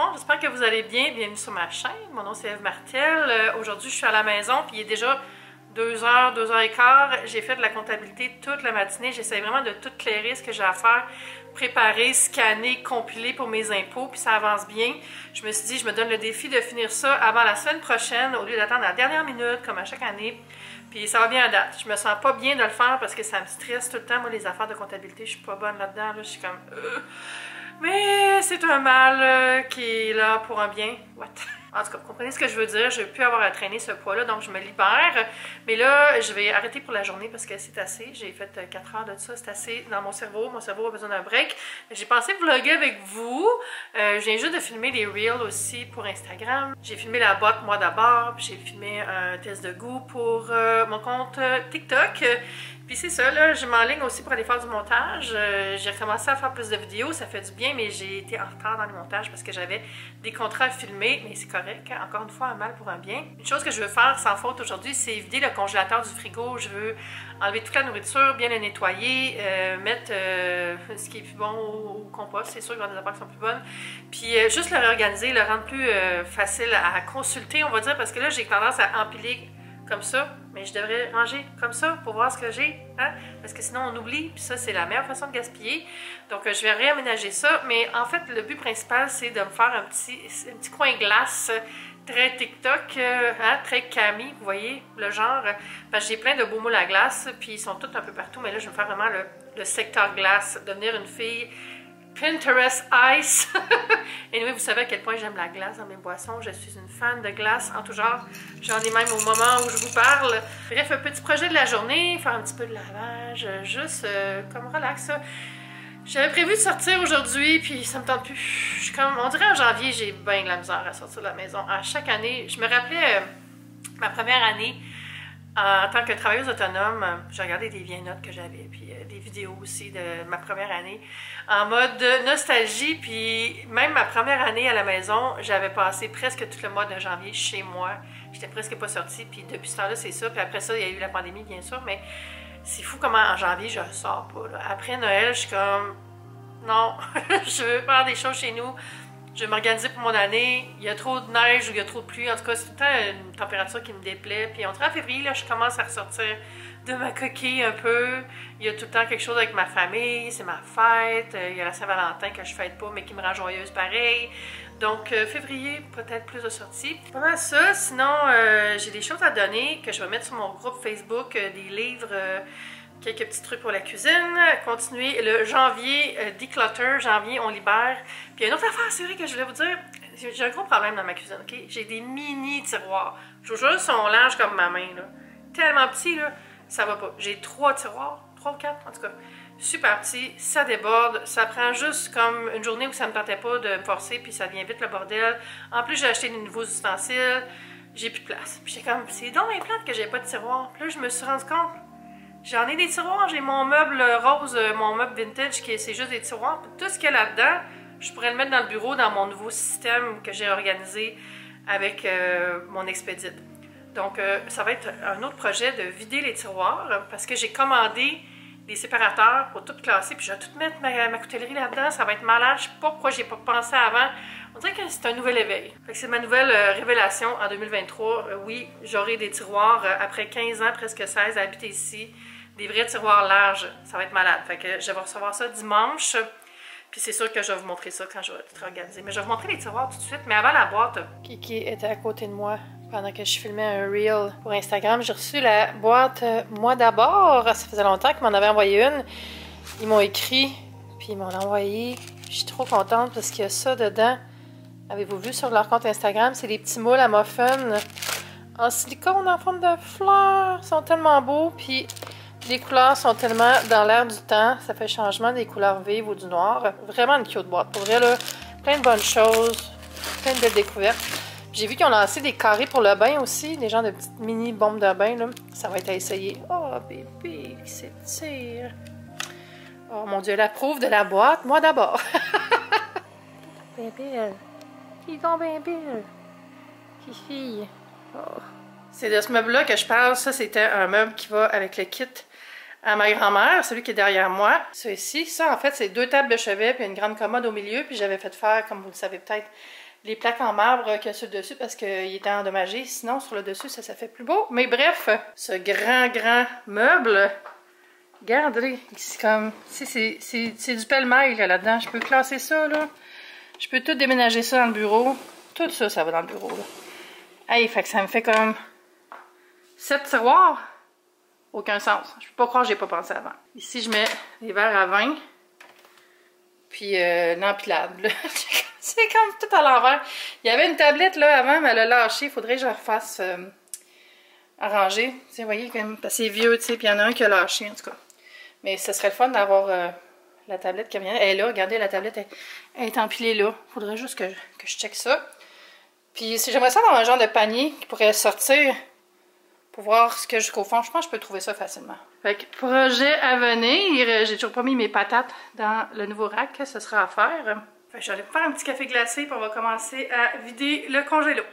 monde, j'espère que vous allez bien. Bienvenue sur ma chaîne. Mon nom c'est Eve Martel. Aujourd'hui, je suis à la maison, puis il est déjà 2h, 2h15. J'ai fait de la comptabilité toute la matinée. J'essaie vraiment de tout clairer ce que j'ai à faire, préparer, scanner, compiler pour mes impôts, puis ça avance bien. Je me suis dit, je me donne le défi de finir ça avant la semaine prochaine, au lieu d'attendre la dernière minute, comme à chaque année. Puis ça va bien à date. Je me sens pas bien de le faire parce que ça me stresse tout le temps. Moi, les affaires de comptabilité, je suis pas bonne là-dedans. Là. Je suis comme... Mais c'est un mal qui est là pour un bien. What? En tout cas, vous comprenez ce que je veux dire. Je ne veux plus avoir à traîner ce poids-là, donc je me libère. Mais là, je vais arrêter pour la journée parce que c'est assez. J'ai fait 4 heures de ça, c'est assez dans mon cerveau. Mon cerveau a besoin d'un break. J'ai pensé vlogger avec vous. Je viens juste de filmer des reels aussi pour Instagram. J'ai filmé la boîte moi d'abord, puis j'ai filmé un test de goût pour mon compte TikTok. Puis c'est ça, là, je m'enligne aussi pour aller faire du montage. J'ai recommencé à faire plus de vidéos, ça fait du bien, mais j'ai été en retard dans le montage parce que j'avais des contrats à filmer, mais c'est correct, hein? Encore une fois, un mal pour un bien. Une chose que je veux faire sans faute aujourd'hui, c'est vider le congélateur du frigo. Je veux enlever toute la nourriture, bien le nettoyer, mettre ce qui est plus bon au compost, c'est sûr qu'il y aura des affaires qui sont plus bonnes. Puis juste le réorganiser, le rendre plus facile à consulter, on va dire, parce que là, j'ai tendance à empiler comme ça, mais je devrais ranger comme ça pour voir ce que j'ai, hein? Parce que sinon on oublie, puis ça c'est la meilleure façon de gaspiller. Donc je vais réaménager ça, mais en fait le but principal c'est de me faire un petit coin glace très TikTok, hein? Très Camille, vous voyez le genre, parce que j'ai plein de beaux moules à glace, puis ils sont tous un peu partout, mais là je vais me faire vraiment le secteur glace, devenir une fille Pinterest Ice. Et oui, vous savez à quel point j'aime la glace dans mes boissons. Je suis une fan de glace en tout genre. J'en ai même au moment où je vous parle. Bref, un petit projet de la journée, faire un petit peu de lavage, juste comme relax. J'avais prévu de sortir aujourd'hui, puis ça me tente plus. Je suis comme, on dirait en janvier, j'ai bien de la misère à sortir de la maison. À chaque année, je me rappelais ma première année. En tant que travailleuse autonome, j'ai regardé des vieilles notes que j'avais, puis des vidéos aussi de ma première année, en mode nostalgie, puis même ma première année à la maison, j'avais passé presque tout le mois de janvier chez moi. J'étais presque pas sortie, puis depuis ce temps-là, c'est ça. Puis après ça, il y a eu la pandémie, bien sûr, mais c'est fou comment en janvier, je sors pas. Là. Après Noël, je suis comme, non, je veux faire des choses chez nous. Je vais m'organiser pour mon année. Il y a trop de neige ou il y a trop de pluie. En tout cas, c'est tout le temps une température qui me déplaît. Puis on dirait en février, là, je commence à ressortir de ma coquille un peu. Il y a tout le temps quelque chose avec ma famille. C'est ma fête. Il y a la Saint-Valentin que je fête pas, mais qui me rend joyeuse pareil. Donc, février, peut-être plus de sorties. Pas mal ça. Sinon, j'ai des choses à donner que je vais mettre sur mon groupe Facebook, des livres... quelques petits trucs pour la cuisine. Continuer le janvier, declutter, janvier, on libère. Puis une autre affaire, c'est vrai que je voulais vous dire, j'ai un gros problème dans ma cuisine, ok? J'ai des mini tiroirs. Je vous jure, ils sont larges comme ma main, là. Tellement petits, là, ça va pas. J'ai 3 tiroirs, 3 ou 4, en tout cas. Super petits, ça déborde. Ça prend juste comme une journée où ça me tentait pas de me forcer, puis ça devient vite le bordel. En plus, j'ai acheté des nouveaux ustensiles. J'ai plus de place. Puis j'étais comme, c'est donc mes plantes que j'ai pas de tiroir. Puis là, je me suis rendu compte. J'en ai des tiroirs, j'ai mon meuble rose, mon meuble vintage, qui c'est juste des tiroirs. Tout ce qu'il y a là-dedans, je pourrais le mettre dans le bureau, dans mon nouveau système que j'ai organisé avec mon expédite. Donc, ça va être un autre projet de vider les tiroirs, parce que j'ai commandé des séparateurs pour tout classer, puis je vais tout mettre ma coutellerie là-dedans, ça va être malade. Je sais pas pourquoi j'ai pas pensé avant. On dirait que c'est un nouvel éveil. C'est ma nouvelle révélation en 2023. Oui, j'aurai des tiroirs après 15 ans, presque 16, à habiter ici. Des vrais tiroirs larges. Ça va être malade. Fait que je vais recevoir ça dimanche. Puis c'est sûr que je vais vous montrer ça quand je vais tout organiser. Mais je vais vous montrer les tiroirs tout de suite. Mais avant la boîte, Kiki était à côté de moi pendant que je filmais un reel pour Instagram. J'ai reçu la boîte moi d'abord. Ça faisait longtemps qu'ils m'en avaient envoyé une. Ils m'ont écrit, puis ils m'ont envoyé. Je suis trop contente parce qu'il y a ça dedans. Avez-vous vu sur leur compte Instagram? C'est des petits moules à muffins en silicone en forme de fleurs. Ils sont tellement beaux. Puis les couleurs sont tellement dans l'air du temps. Ça fait changement des couleurs vives ou du noir. Vraiment une cute boîte. Pour vrai, là, plein de bonnes choses. Plein de belles découvertes. J'ai vu qu'ils ont lancé des carrés pour le bain aussi. Des genres de petites mini bombes de bain. Là. Ça va être à essayer. Oh, bébé, qui s'étire. Oh, mon Dieu, la prouve de la boîte. Moi d'abord. Bébé. Qui est donc bien belle. Qui fille. Oh. C'est de ce meuble-là que je parle. Ça, c'était un meuble qui va avec le kit à ma grand-mère, celui qui est derrière moi. Ça ici, ça en fait, c'est 2 tables de chevet puis une grande commode au milieu. Puis j'avais fait faire, comme vous le savez peut-être, les plaques en marbre que sur le dessus parce qu'il était endommagé. Sinon, sur le dessus, ça fait plus beau. Mais bref, ce grand meuble, regardez, c'est comme, c'est du pêle-mêle là-dedans. Je peux classer ça, là. Je peux tout déménager ça dans le bureau. Tout ça, ça va dans le bureau, là. Hey, fait que ça me fait comme 7 tiroirs. Aucun sens. Je peux pas croire que j'ai pas pensé avant. Ici, je mets les verres à vin. Puis l'empilade, là. C'est comme tout à l'envers. Il y avait une tablette, là, avant, mais elle a lâché. Il faudrait que je la refasse arranger. Tu sais, vous voyez, comme, c'est vieux, tu sais. Puis il y en a un qui a lâché, en tout cas. Mais ce serait le fun d'avoir la tablette qui vient. Elle est là, regardez, la tablette, elle est empilée là. Il faudrait juste que je check ça. Puis si j'aimerais ça dans un genre de panier qui pourrait sortir pour voir ce que j'ai jusqu'au fond, je pense que je peux trouver ça facilement. Fait que projet à venir, j'ai toujours pas mis mes patates dans le nouveau rack, ce sera à faire. Fait que je vais aller faire un petit café glacé puis on va commencer à vider le congélo.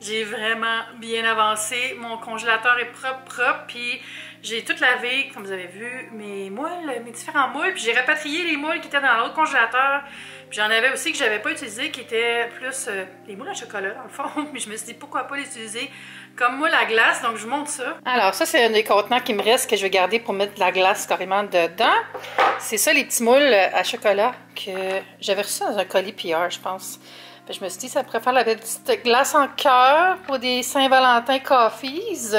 J'ai vraiment bien avancé. Mon congélateur est propre, puis j'ai tout lavé, comme vous avez vu, mes moules, mes différents moules, puis j'ai rapatrié les moules qui étaient dans l'autre congélateur. Puis j'en avais aussi que j'avais pas utilisé, qui étaient plus les moules à chocolat, dans le fond. Mais je me suis dit, pourquoi pas les utiliser comme moule à glace, donc je vous montre ça. Alors ça, c'est un des contenants qui me reste que je vais garder pour mettre de la glace carrément dedans. C'est ça, les petits moules à chocolat que j'avais reçu dans un colis PR, je pense. Je me suis dit, ça pourrait faire la petite glace en cœur pour des Saint-Valentin Coffees.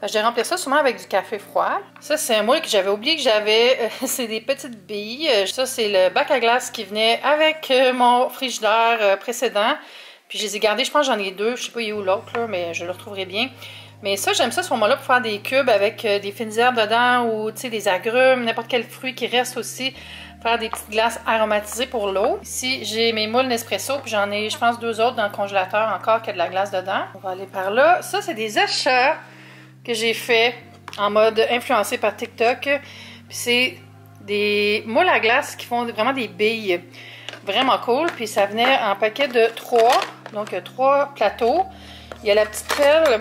Je vais remplir ça souvent avec du café froid. Ça, c'est un moule que j'avais oublié que j'avais. C'est des petites billes. Ça, c'est le bac à glace qui venait avec mon frigidaire précédent. Puis je les ai gardés, je pense que j'en ai deux. Je sais pas où l'autre, mais je le retrouverai bien. Mais ça, j'aime ça ce moment-là pour faire des cubes avec des fines herbes dedans ou des agrumes, n'importe quel fruit qui reste aussi. Faire des petites glaces aromatisées pour l'eau. Ici, j'ai mes moules Nespresso, puis j'en ai, je pense, 2 autres dans le congélateur encore qui a de la glace dedans. On va aller par là. Ça, c'est des achats que j'ai fait en mode influencé par TikTok. Puis c'est des moules à glace qui font vraiment des billes. Vraiment cool. Puis ça venait en paquet de 3. Donc 3 plateaux. Il y a la petite pelle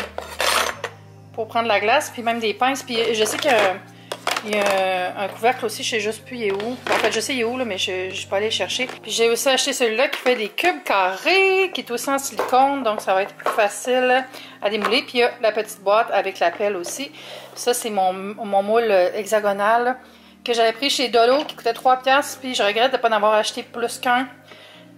pour prendre la glace, puis même des pinces. Puis je sais qu'il y a un couvercle aussi, je sais juste plus il est où. En fait, je sais il est où, là, mais je ne pas aller le chercher. Puis j'ai aussi acheté celui-là qui fait des cubes carrés, qui est aussi en silicone, donc ça va être plus facile à démouler. Puis il y a la petite boîte avec la pelle aussi. Puis ça, c'est mon moule hexagonal que j'avais pris chez Dolo, qui coûtait 3$. Puis je regrette de ne pas en avoir acheté plus qu'un.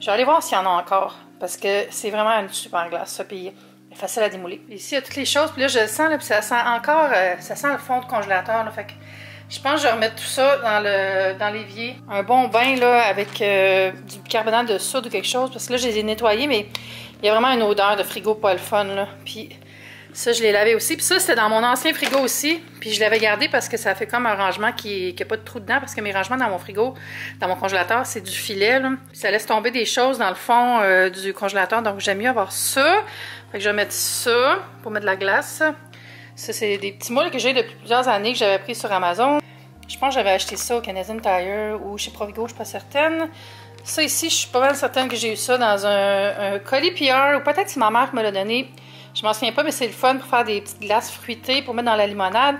Je vais aller voir s'il y en a encore, parce que c'est vraiment une super glace, ça. Puis facile à démouler. Ici, il y a toutes les choses. Puis là, je le sens, là, puis ça sent encore, ça sent le fond de congélateur, là, fait que je pense que je vais remettre tout ça dans l'évier. Un bon bain là avec du bicarbonate de soude ou quelque chose. Parce que là, je les ai nettoyés, mais il Il y a vraiment une odeur de frigo pas le fun, là. Puis ça, je l'ai lavé aussi. Puis ça, c'était dans mon ancien frigo aussi. Puis je l'avais gardé parce que ça fait comme un rangement qui n'a pas de trou dedans. Parce que mes rangements dans mon frigo, dans mon congélateur, c'est du filet, là. Puis ça laisse tomber des choses dans le fond du congélateur. Donc j'aime mieux avoir ça. Fait que je vais mettre ça pour mettre de la glace. Ça, c'est des petits moules que j'ai depuis plusieurs années que j'avais pris sur Amazon. Je pense que j'avais acheté ça au Canadian Tire ou chez Provigo, je suis pas certaine. Ça ici, je suis pas mal certaine que j'ai eu ça dans un colis PR ou peut-être si ma mère me l'a donné. Je m'en souviens pas, mais c'est le fun pour faire des petites glaces fruitées pour mettre dans la limonade.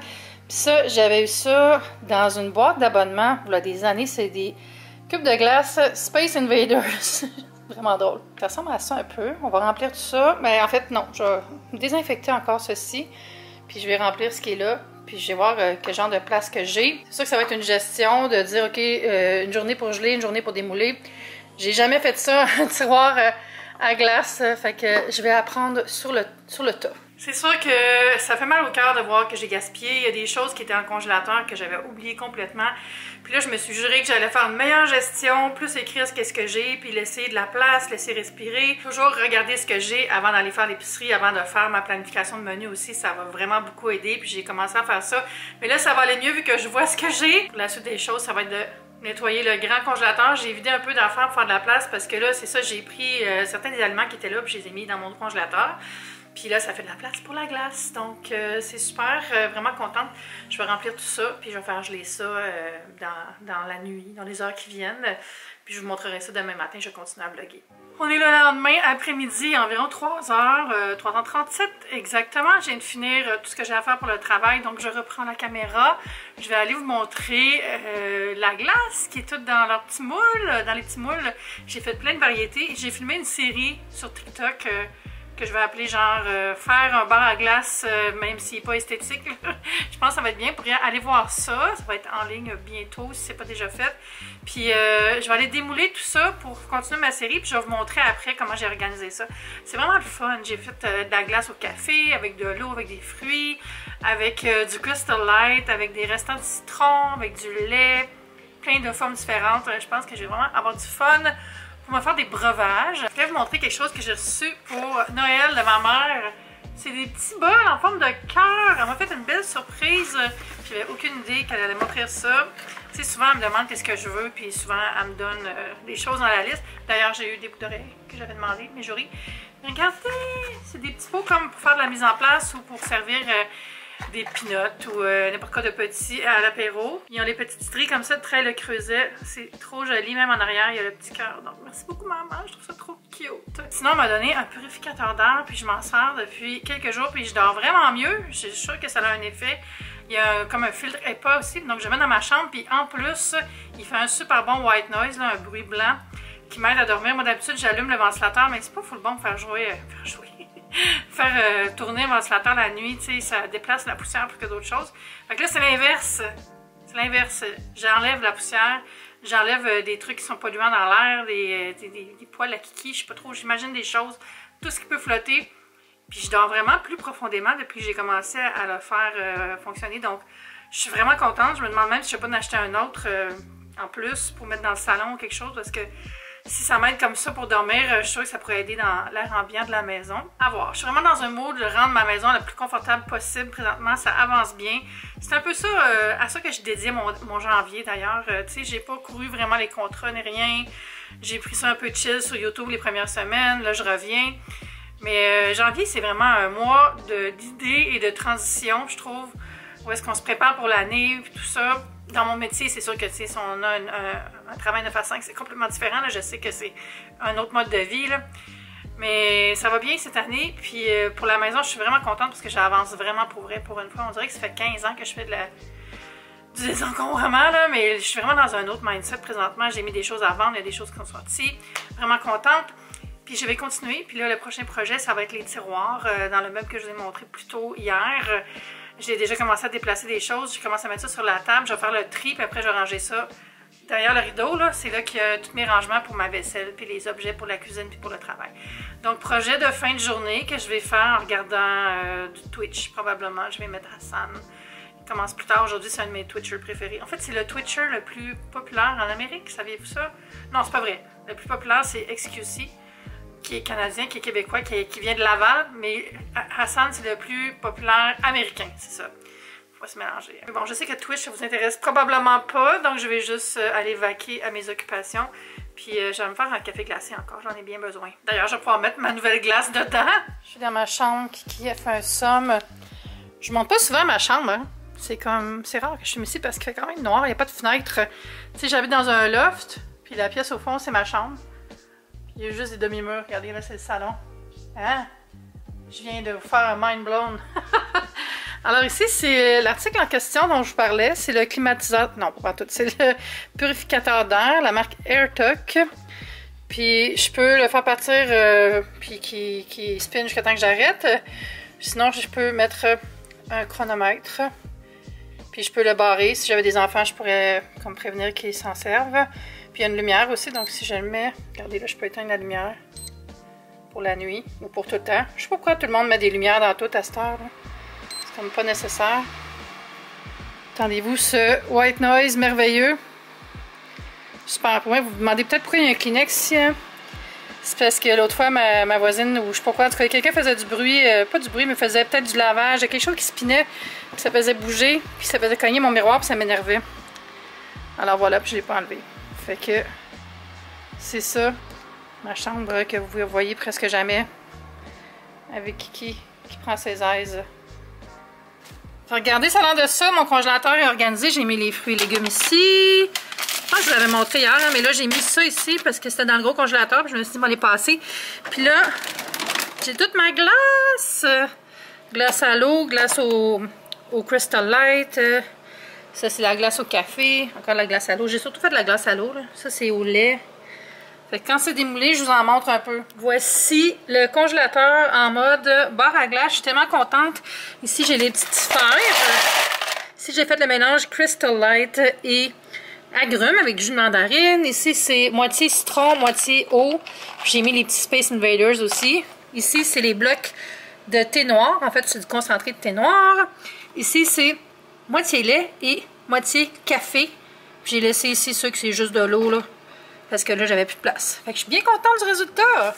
Puis ça, j'avais eu ça dans une boîte d'abonnement il y a des années. C'est des cubes de glace Space Invaders. Vraiment drôle. Ça ressemble à ça un peu. On va remplir tout ça. Mais en fait, non. Je vais désinfecter encore ceci. Puis je vais remplir ce qui est là. Puis je vais voir quel genre de place que j'ai. C'est sûr que ça va être une gestion de dire, OK, une journée pour geler, une journée pour démouler. J'ai jamais fait ça, un tiroir à glace. Fait que je vais apprendre sur le tas. C'est sûr que ça fait mal au cœur de voir que j'ai gaspillé. Il y a des choses qui étaient en congélateur que j'avais oublié complètement. Puis là, je me suis juré que j'allais faire une meilleure gestion, plus écrire qu'est-ce que j'ai, puis laisser de la place, laisser respirer. Toujours regarder ce que j'ai avant d'aller faire l'épicerie, avant de faire ma planification de menu aussi. Ça va vraiment beaucoup aider. Puis j'ai commencé à faire ça. Mais là, ça va aller mieux vu que je vois ce que j'ai. La suite des choses, ça va être de nettoyer le grand congélateur. J'ai vidé un peu d'affaires pour faire de la place parce que là, c'est ça, j'ai pris certains des aliments qui étaient là, puis je les ai mis dans mon congélateur. Puis là, ça fait de la place pour la glace. Donc, c'est super. Vraiment contente. Je vais remplir tout ça. Puis je vais faire geler ça dans la nuit, dans les heures qui viennent. Puis je vous montrerai ça demain matin. Je vais continuer à vlogger. On est le lendemain après-midi, environ 3h, 3h37 exactement. Je viens de finir tout ce que j'ai à faire pour le travail. Donc, je reprends la caméra. Je vais aller vous montrer la glace qui est toute dans leurs petits moules. Dans les petits moules, j'ai fait plein de variétés. J'ai filmé une série sur TikTok que je vais appeler genre faire un bar à glace même s'il n'est pas esthétique. Je pense que ça va être bien pour aller voir ça. Ça va être en ligne bientôt si ce n'est pas déjà fait. Puis je vais aller démouler tout ça pour continuer ma série. Puis je vais vous montrer après comment j'ai organisé ça. C'est vraiment le fun. J'ai fait de la glace au café, avec de l'eau, avec des fruits, avec du Crystal Light, avec des restants de citron, avec du lait, plein de formes différentes. Je pense que je vais vraiment avoir du fun. On va faire des breuvages. Je vais vous montrer quelque chose que j'ai reçu pour Noël de ma mère. C'est des petits bols en forme de cœur. Elle m'a fait une belle surprise. Je n'avais aucune idée qu'elle allait m'offrir ça. Tu sais, souvent, elle me demande qu'est-ce que je veux, puis souvent, elle me donne des choses dans la liste. D'ailleurs, j'ai eu des boucles d'oreilles que j'avais demandé, mes jurys. Regardez, c'est des petits pots comme pour faire de la mise en place ou pour servir des pinottes ou n'importe quoi de petit à l'apéro. Ils ont les petites stries comme ça, très le creuset. C'est trop joli, même en arrière, il y a le petit cœur. Donc, merci beaucoup, maman, je trouve ça trop cute. Sinon, elle m'a donné un purificateur d'air, puis je m'en sers depuis quelques jours, puis je dors vraiment mieux. Je suis sûre que ça a un effet. Il y a comme un filtre EPA aussi, donc je le mets dans ma chambre, puis en plus, il fait un super bon white noise, là, un bruit blanc qui m'aide à dormir. Moi, d'habitude, j'allume le ventilateur, mais c'est pas full bon pour faire tourner le ventilateur la nuit, tu sais, ça déplace la poussière plus que d'autres choses. Fait que là, c'est l'inverse. C'est l'inverse. J'enlève la poussière, j'enlève des trucs qui sont polluants dans l'air, des poils à kiki, je sais pas trop, j'imagine des choses, tout ce qui peut flotter. Puis je dors vraiment plus profondément depuis que j'ai commencé à le faire fonctionner. Donc, je suis vraiment contente. Je me demande même si je ne vais pas en acheter un autre en plus pour mettre dans le salon ou quelque chose parce que si ça m'aide comme ça pour dormir, je suis sûre que ça pourrait aider dans l'air ambiant de la maison. À voir. Je suis vraiment dans un mode de rendre ma maison la plus confortable possible présentement. Ça avance bien. C'est un peu ça, à ça que je dédiais mon janvier d'ailleurs. Tu sais, j'ai pas couru vraiment les contrats ni rien. J'ai pris ça un peu chill sur YouTube les premières semaines. Là, je reviens. Mais janvier, c'est vraiment un mois d'idées et de transition, je trouve. Où est-ce qu'on se prépare pour l'année, tout ça. Dans mon métier, c'est sûr que si on a un travail 9 à 5, c'est complètement différent. Là. Je sais que c'est un autre mode de vie. Là. Mais ça va bien cette année. Puis pour la maison, je suis vraiment contente parce que j'avance vraiment pour vrai pour une fois. On dirait que ça fait 15 ans que je fais du désencombrement, là, mais je suis vraiment dans un autre mindset présentement. J'ai mis des choses à vendre, il y a des choses qui sont sorties. Vraiment contente. Puis je vais continuer. Puis là, le prochain projet, ça va être les tiroirs dans le meuble que je vous ai montré plus tôt hier. J'ai déjà commencé à déplacer des choses. J'ai commencé à mettre ça sur la table. Je vais faire le tri, puis après, je vais ranger ça derrière le rideau. C'est là qu'il y a tous mes rangements pour ma vaisselle, puis les objets pour la cuisine, puis pour le travail. Donc, projet de fin de journée que je vais faire en regardant du Twitch, probablement. Je vais mettre Hassan. Il commence plus tard. Aujourd'hui, c'est un de mes Twitchers préférés. En fait, c'est le Twitcher le plus populaire en Amérique. Saviez-vous ça? Non, c'est pas vrai. Le plus populaire, c'est XQC. qui est canadien, qui est québécois, qui vient de Laval, mais Hassan, c'est le plus populaire américain, c'est ça. Faut se mélanger. Mais bon, je sais que Twitch, ça vous intéresse probablement pas, donc je vais juste aller vaquer à mes occupations. Puis je vais me faire un café glacé encore, j'en ai bien besoin. D'ailleurs, je vais pouvoir mettre ma nouvelle glace dedans. Je suis dans ma chambre, Kiki a fait un somme. Je monte pas souvent à ma chambre, hein. C'est rare que je suis ici parce qu'il fait quand même noir, il n'y a pas de fenêtre. Tu sais, j'habite dans un loft, puis la pièce au fond, c'est ma chambre. Puis il y a juste des demi-murs, regardez là, c'est le salon. Hein? Je viens de vous faire un mind blown. Alors ici, c'est l'article en question dont je vous parlais, c'est le climatiseur, non pas tout, c'est le purificateur d'air, la marque AirTalk. Puis je peux le faire partir, puis qui spin jusqu'à temps que j'arrête. Sinon, je peux mettre un chronomètre. Puis je peux le barrer. Si j'avais des enfants, je pourrais comme prévenir qu'ils s'en servent. Puis il y a une lumière aussi, donc si je le mets, regardez là, je peux éteindre la lumière pour la nuit ou pour tout le temps. Je sais pas pourquoi tout le monde met des lumières dans tout à cette heure. C'est comme pas nécessaire. Attendez-vous ce white noise merveilleux. Super. Pour moi, vous vous demandez peut-être pourquoi il y a un Kleenex ici. Hein? C'est parce que l'autre fois, ma voisine, ou je sais pas quoi, en tout cas, quelqu'un faisait du bruit, pas du bruit, mais faisait peut-être du lavage, quelque chose qui spinait, puis ça faisait bouger, puis ça faisait cogner mon miroir, puis ça m'énervait. Alors voilà, puis je l'ai pas enlevé. Fait que c'est ça, ma chambre que vous voyez presque jamais, avec Kiki qui prend ses aises. Regardez, ça a l'air de ça, mon congélateur est organisé, j'ai mis les fruits et légumes ici. Je pense que je vous l'avais montré hier, hein, mais là j'ai mis ça ici parce que c'était dans le gros congélateur, puis je me suis dit, bon, les passer. Puis là, j'ai toute ma glace. Glace à l'eau, glace au Crystal Light. Ça, c'est la glace au café. Encore la glace à l'eau. J'ai surtout fait de la glace à l'eau. Ça, c'est au lait. Fait que quand c'est démoulé, je vous en montre un peu. Voici le congélateur en mode barre à glace. Je suis tellement contente. Ici, j'ai les petites sphères. Ici, j'ai fait le mélange Crystal Light et agrumes avec du jus de mandarine. Ici, c'est moitié citron, moitié eau. J'ai mis les petits Space Invaders aussi. Ici, c'est les blocs de thé noir. En fait, c'est du concentré de thé noir. Ici, c'est moitié lait et moitié café. J'ai laissé ici ceux que c'est juste de l'eau, là. Parce que là, j'avais plus de place. Fait que je suis bien contente du résultat.